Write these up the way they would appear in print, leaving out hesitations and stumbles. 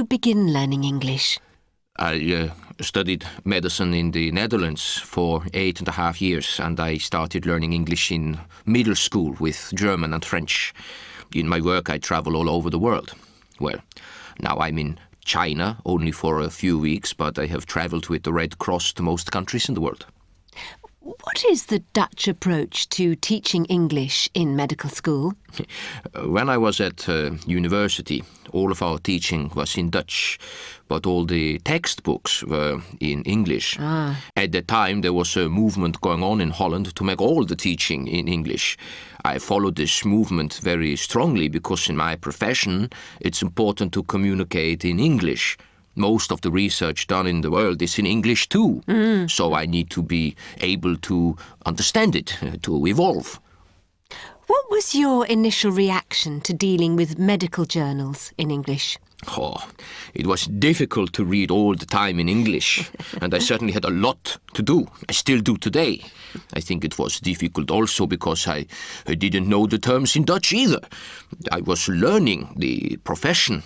you begin learning English? I studied medicine in the Netherlands for 8.5 years, and I started learning English in middle school with German and French. In my work, I travel all over the world. Well, now I'm in China only for a few weeks, but I have traveled with the Red Cross to most countries in the world. What is the Dutch approach to teaching English in medical school? When I was at university, all of our teaching was in Dutch, but all the textbooks were in English. At the time, there was a movement going on in Holland to make all the teaching in English. I followed this movement very strongly because in my profession, it's important to communicate in English. Most of the research done in the world is in English too, so I need to be able to understand it, to evolve. What was your initial reaction to dealing with medical journals in English? Oh, it was difficult to read all the time in English, and I certainly had a lot to do. I still do today. I think it was difficult also because I didn't know the terms in Dutch either. I was learning the profession.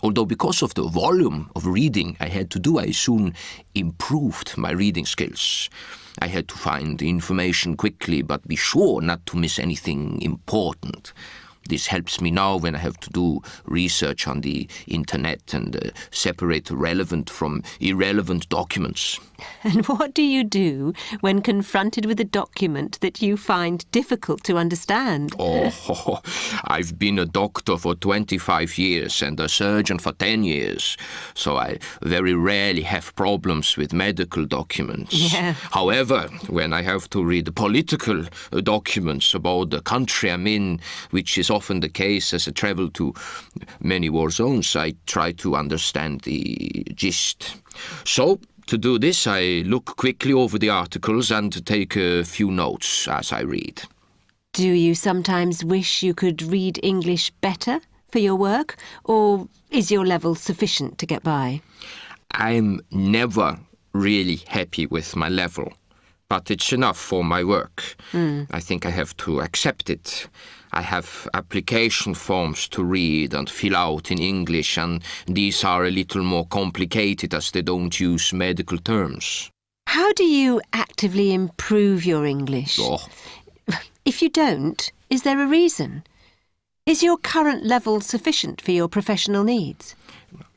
Although because of the volume of reading I had to do, I soon improved my reading skills. I had to find the information quickly, but be sure not to miss anything important. This helps me now when I have to do research on the internet and separate relevant from irrelevant documents. And what do you do when confronted with a document that you find difficult to understand? Oh, I've been a doctor for 25 years and a surgeon for 10 years, so I very rarely have problems with medical documents. Yeah. However, when I have to read political documents about the country I'm in, which is often the case as I travel to many war zones, I try to understand the gist. So, to do this, I look quickly over the articles and take a few notes as I read. Do you sometimes wish you could read English better for your work, or is your level sufficient to get by? I'm never really happy with my level, but it's enough for my work. I think I have to accept it. I have application forms to read and fill out in English, and these are a little more complicated as they don't use medical terms. How do you actively improve your English? Oh. If you don't, is there a reason? Is your current level sufficient for your professional needs?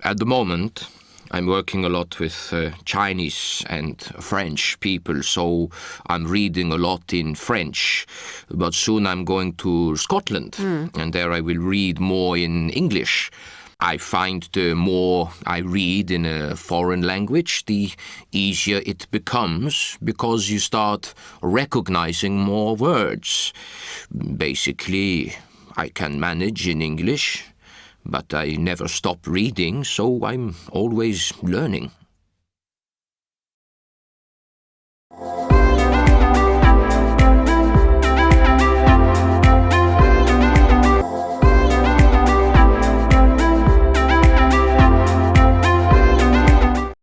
At the moment, I'm working a lot with Chinese and French people, so I'm reading a lot in French. But soon I'm going to Scotland, and there I will read more in English. I find the more I read in a foreign language, the easier it becomes, because you start recognizing more words. Basically, I can manage in English, but I never stop reading, so I'm always learning.